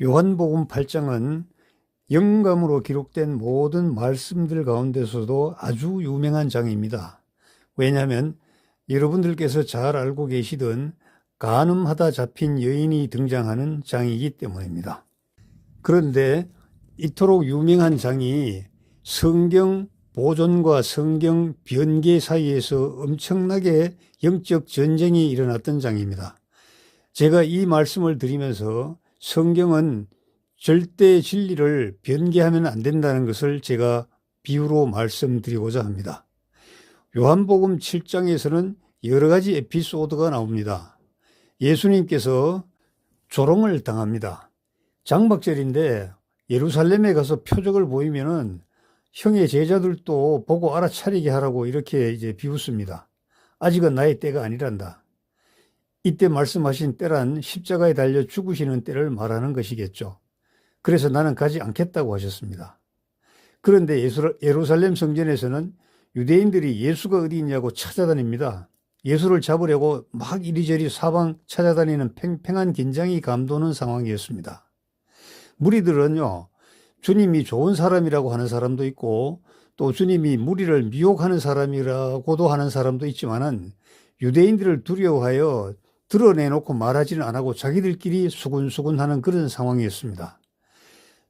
요한복음 8장은 영감으로 기록된 모든 말씀들 가운데서도 아주 유명한 장입니다. 왜냐하면 여러분들께서 잘 알고 계시던 간음하다 잡힌 여인이 등장하는 장이기 때문입니다. 그런데 이토록 유명한 장이 성경 보존과 성경 변개 사이에서 엄청나게 영적 전쟁이 일어났던 장입니다. 제가 이 말씀을 드리면서 성경은 절대 진리를 변개하면 안 된다는 것을 제가 비유로 말씀드리고자 합니다. 요한복음 7장에서는 여러 가지 에피소드가 나옵니다. 예수님께서 조롱을 당합니다. 장막절인데 예루살렘에 가서 표적을 보이면은 형의 제자들도 보고 알아차리게 하라고 이렇게 비웃습니다. 아직은 나의 때가 아니란다. 이때 말씀하신 때란 십자가에 달려 죽으시는 때를 말하는 것이겠죠. 그래서 나는 가지 않겠다고 하셨습니다. 그런데 예루살렘 성전에서는 유대인들이 예수가 어디 있냐고 찾아다닙니다. 예수를 잡으려고 막 이리저리 사방 찾아다니는 팽팽한 긴장이 감도는 상황이었습니다. 무리들은요, 주님이 좋은 사람이라고 하는 사람도 있고 또 주님이 무리를 미혹하는 사람이라고도 하는 사람도 있지만은 유대인들을 두려워하여 드러내놓고 말하지는 않고 자기들끼리 수군수군하는 그런 상황이었습니다.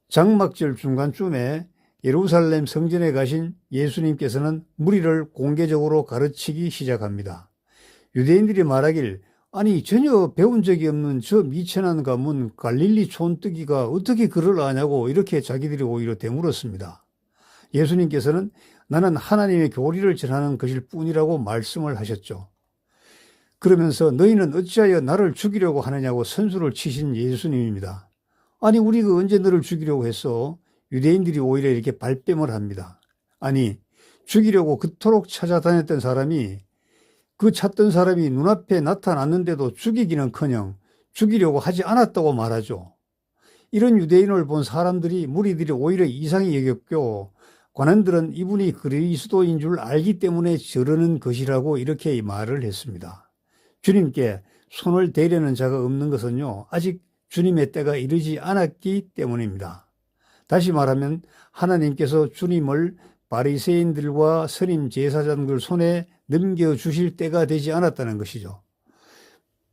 장막절 중간쯤에 예루살렘 성전에 가신 예수님께서는 무리를 공개적으로 가르치기 시작합니다. 유대인들이 말하길 아니 전혀 배운 적이 없는 저 미천한 가문 갈릴리 촌뜨기가 어떻게 글을 아냐고 이렇게 자기들이 오히려 되물었습니다. 예수님께서는 나는 하나님의 교리를 전하는 것일 뿐이라고 말씀을 하셨죠. 그러면서 너희는 어찌하여 나를 죽이려고 하느냐고 선수를 치신 예수님입니다. 아니 우리가 언제 너를 죽이려고 했어? 유대인들이 오히려 이렇게 발뺌을 합니다. 아니 죽이려고 그토록 찾아다녔던 사람이 그 찾던 사람이 눈앞에 나타났는데도 죽이기는커녕 죽이려고 하지 않았다고 말하죠. 이런 유대인을 본 사람들이 무리들이 오히려 이상히 여겼고 관원들은 이분이 그리스도인 줄 알기 때문에 저러는 것이라고 이렇게 말을 했습니다. 주님께 손을 대려는 자가 없는 것은요, 아직 주님의 때가 이르지 않았기 때문입니다. 다시 말하면 하나님께서 주님을 바리새인들과 선임 제사장들 손에 넘겨주실 때가 되지 않았다는 것이죠.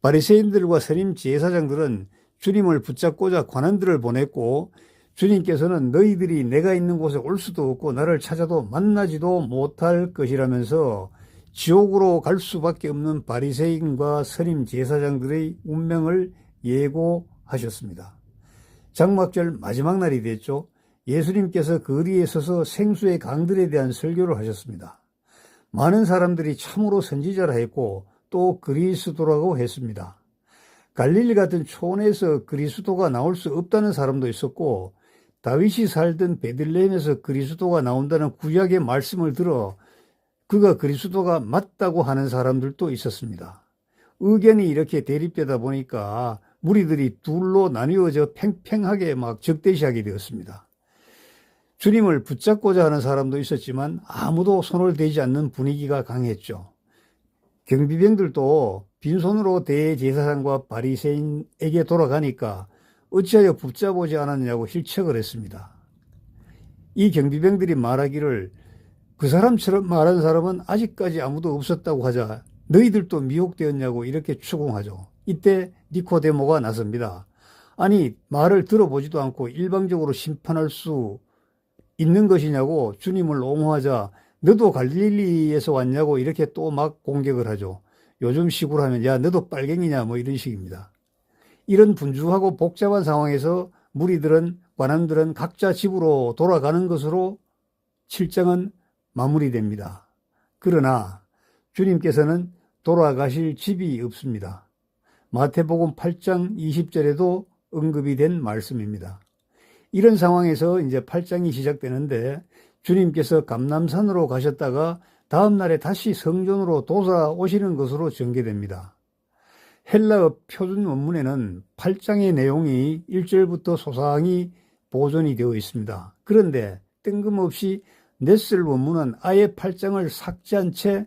바리새인들과 선임 제사장들은 주님을 붙잡고자 관원들을 보냈고 주님께서는 너희들이 내가 있는 곳에 올 수도 없고 나를 찾아도 만나지도 못할 것이라면서 지옥으로 갈 수밖에 없는 바리새인과 선임 제사장들의 운명을 예고하셨습니다. 장막절 마지막 날이 됐죠. 예수님께서 거리에 서서 생수의 강들에 대한 설교를 하셨습니다. 많은 사람들이 참으로 선지자라 했고 또 그리스도라고 했습니다. 갈릴리 같은 촌에서 그리스도가 나올 수 없다는 사람도 있었고 다윗이 살던 베들레헴에서 그리스도가 나온다는 구약의 말씀을 들어 그가 그리스도가 맞다고 하는 사람들도 있었습니다. 의견이 이렇게 대립되다 보니까 무리들이 둘로 나뉘어져 팽팽하게 막 적대시하게 되었습니다. 주님을 붙잡고자 하는 사람도 있었지만 아무도 손을 대지 않는 분위기가 강했죠. 경비병들도 빈손으로 대제사장과 바리새인에게 돌아가니까 어찌하여 붙잡오지 않았냐고 실책을 했습니다. 이 경비병들이 말하기를 그 사람처럼 말한 사람은 아직까지 아무도 없었다고 하자 너희들도 미혹되었냐고 이렇게 추궁하죠. 이때 니코데모가 나섭니다. 아니 말을 들어보지도 않고 일방적으로 심판할 수 있는 것이냐고 주님을 옹호하자 너도 갈릴리에서 왔냐고 이렇게 또 막 공격을 하죠. 요즘 식으로 하면 야 너도 빨갱이냐 뭐 이런 식입니다. 이런 분주하고 복잡한 상황에서 무리들은 관원들은 각자 집으로 돌아가는 것으로 7장은 마무리됩니다. 그러나 주님께서는 돌아가실 집이 없습니다. 마태복음 8장 20절에도 언급이 된 말씀입니다. 이런 상황에서 이제 8장이 시작되는데 주님께서 감람산으로 가셨다가 다음 날에 다시 성전으로 돌아오시는 것으로 전개됩니다. 헬라어 표준 원문에는 8장의 내용이 1절부터 소상히 보존이 되어 있습니다. 그런데 뜬금없이 넷셀 원문은 아예 8장을 삭제한 채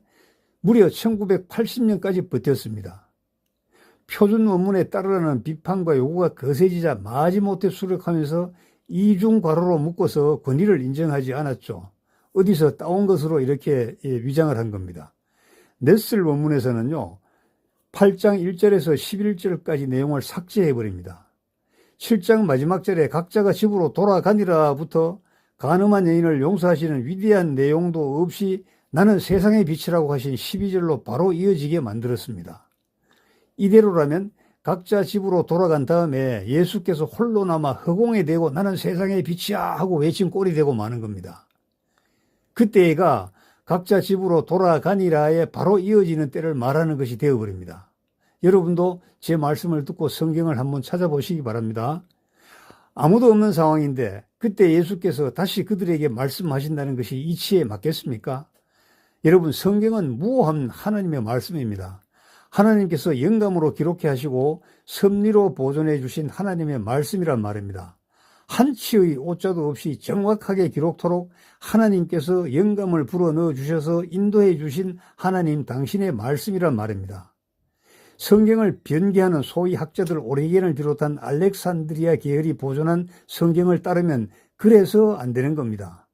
무려 1980년까지 버텼습니다. 표준 원문에 따르라는 비판과 요구가 거세지자 마지못해 수락하면서 이중과로로 묶어서 권위를 인정하지 않았죠. 어디서 따온 것으로 이렇게 위장을 한 겁니다. 넷슬 원문에서는요, 8장 1절에서 11절까지 내용을 삭제해버립니다. 7장 마지막 절에 각자가 집으로 돌아가니라부터 간음한 여인을 용서하시는 위대한 내용도 없이 나는 세상의 빛이라고 하신 12절로 바로 이어지게 만들었습니다. 이대로라면 각자 집으로 돌아간 다음에 예수께서 홀로 남아 허공에 대고 나는 세상의 빛이야 하고 외친 꼴이 되고 마는 겁니다. 그때가 각자 집으로 돌아가니라에 바로 이어지는 때를 말하는 것이 되어버립니다. 여러분도 제 말씀을 듣고 성경을 한번 찾아보시기 바랍니다. 아무도 없는 상황인데 그때 예수께서 다시 그들에게 말씀하신다는 것이 이치에 맞겠습니까? 여러분, 성경은 무오한 하나님의 말씀입니다. 하나님께서 영감으로 기록해 하시고 섭리로 보존해 주신 하나님의 말씀이란 말입니다. 한치의 오자도 없이 정확하게 기록토록 하나님께서 영감을 불어넣어 주셔서 인도해 주신 하나님 당신의 말씀이란 말입니다. 성경을 변개하는 소위 학자들 오리겐을 비롯한 알렉산드리아 계열이 보존한 성경을 따르면 그래서 안 되는 겁니다.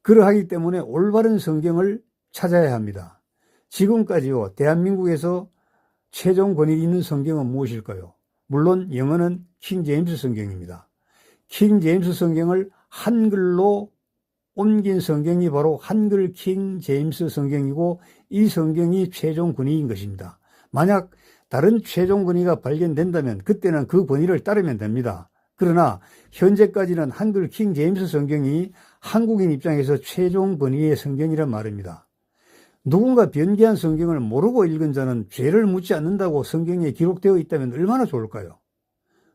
그러하기 때문에 올바른 성경을 찾아야 합니다. 지금까지요, 대한민국에서 최종 권위 있는 성경은 무엇일까요? 물론 영어는 킹 제임스 성경입니다. 킹 제임스 성경을 한글로 옮긴 성경이 바로 한글 킹 제임스 성경이고 이 성경이 최종 권위인 것입니다. 만약 다른 최종 권위가 발견된다면 그때는 그 권위를 따르면 됩니다. 그러나 현재까지는 한글 킹 제임스 성경이 한국인 입장에서 최종 권위의 성경이란 말입니다. 누군가 변개한 성경을 모르고 읽은 자는 죄를 묻지 않는다고 성경에 기록되어 있다면 얼마나 좋을까요?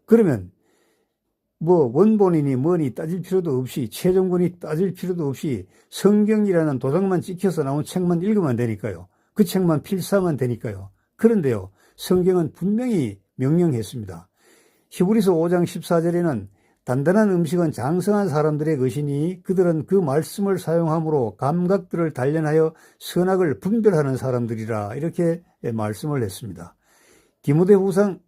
그러면 원본이니 뭐니 따질 필요도 없이 최종권이 따질 필요도 없이 성경이라는 도장만 찍혀서 나온 책만 읽으면 되니까요. 그 책만 필사하면 되니까요. 그런데요, 성경은 분명히 명령했습니다. 히브리서 5장 14절에는 단단한 음식은 장성한 사람들의 것이니 그들은 그 말씀을 사용함으로 감각들을 단련하여 선악을 분별하는 사람들이라 이렇게 말씀을 했습니다. 디모데후서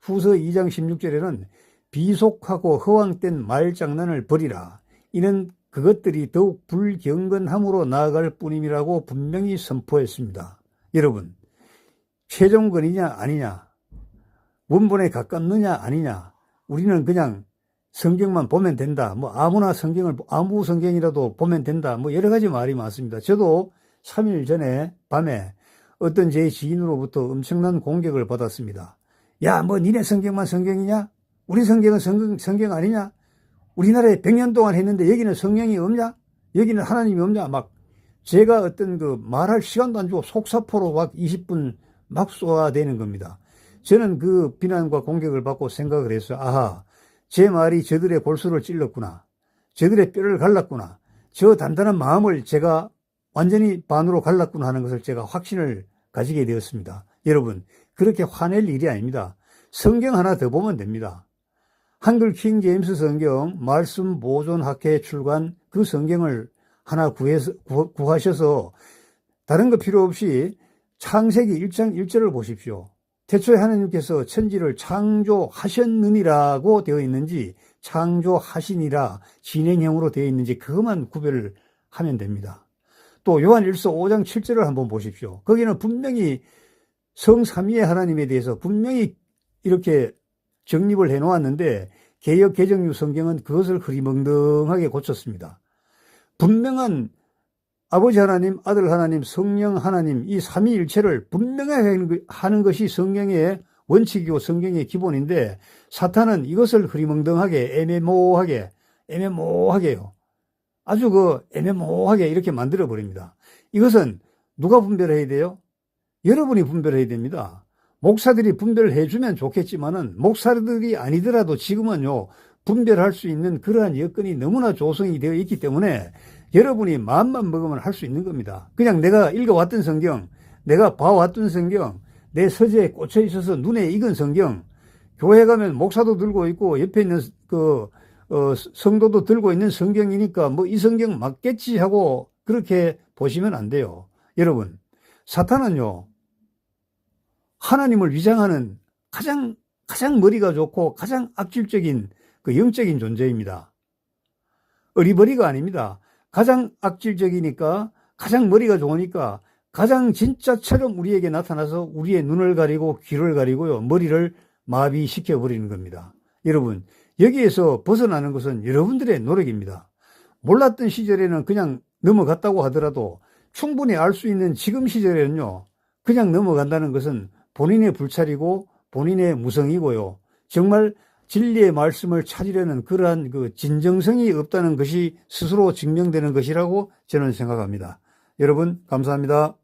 2장 16절에는 비속하고 허황된 말장난을 버리라. 이는 그것들이 더욱 불경건함으로 나아갈 뿐임이라고 분명히 선포했습니다. 여러분, 최종권이냐 아니냐, 원본에 가깝느냐 아니냐, 우리는 그냥 성경만 보면 된다. 아무나 아무 성경이라도 보면 된다. 여러 가지 말이 많습니다. 저도 3일 전에 밤에 어떤 제 지인으로부터 엄청난 공격을 받았습니다. 야, 니네 성경만 성경이냐? 우리 성경은 성경 아니냐? 우리나라에 100년 동안 했는데 여기는 성령이 없냐? 여기는 하나님이 없냐? 제가 어떤 말할 시간도 안 주고 속사포로 20분 막 쏘아대는 겁니다. 저는 그 비난과 공격을 받고 생각을 했어요. 아하, 제 말이 저들의 골수를 찔렀구나. 저들의 뼈를 갈랐구나. 저 단단한 마음을 제가 완전히 반으로 갈랐구나 하는 것을 제가 확신을 가지게 되었습니다. 여러분, 그렇게 화낼 일이 아닙니다. 성경 하나 더 보면 됩니다. 한글 킹 제임스 성경 말씀 보존학회에 출간 그 성경을 하나 구하셔서 다른 거 필요 없이 창세기 1장 1절을 보십시오. 태초에 하나님께서 천지를 창조하셨느니라고 되어 있는지 창조하시니라 진행형으로 되어 있는지 그것만 구별을 하면 됩니다. 또 요한일서 5장 7절을 한번 보십시오. 거기는 분명히 성삼위의 하나님에 대해서 분명히 이렇게 정립을 해놓았는데 개역 개정유 성경은 그것을 흐리멍덩하게 고쳤습니다. 분명한 아버지 하나님, 아들 하나님, 성령 하나님 이 삼위일체를 분명하게 하는 것이 성경의 원칙이고 성경의 기본인데 사탄은 이것을 흐리멍덩하게 애매모호하게요. 아주 애매모호하게 이렇게 만들어 버립니다. 이것은 누가 분별해야 돼요? 여러분이 분별해야 됩니다. 목사들이 분별해 주면 좋겠지만은 목사들이 아니더라도 지금은요 분별할 수 있는 그러한 여건이 너무나 조성이 되어 있기 때문에 여러분이 마음만 먹으면 할 수 있는 겁니다. 그냥 내가 읽어왔던 성경, 내가 봐왔던 성경, 내 서재에 꽂혀 있어서 눈에 익은 성경, 교회 가면 목사도 들고 있고 옆에 있는 성도도 들고 있는 성경이니까 이 성경 맞겠지 하고 그렇게 보시면 안 돼요. 여러분, 사탄은요 하나님을 위장하는 가장 머리가 좋고 가장 악질적인 그 영적인 존재입니다. 어리버리가 아닙니다. 가장 악질적이니까, 가장 머리가 좋으니까 가장 진짜처럼 우리에게 나타나서 우리의 눈을 가리고 귀를 가리고요, 머리를 마비시켜 버리는 겁니다. 여러분, 여기에서 벗어나는 것은 여러분들의 노력입니다. 몰랐던 시절에는 그냥 넘어갔다고 하더라도 충분히 알 수 있는 지금 시절에는요, 그냥 넘어간다는 것은 본인의 불찰이고 본인의 무성이고요, 정말 진리의 말씀을 찾으려는 그러한 그 진정성이 없다는 것이 스스로 증명되는 것이라고 저는 생각합니다. 여러분, 감사합니다.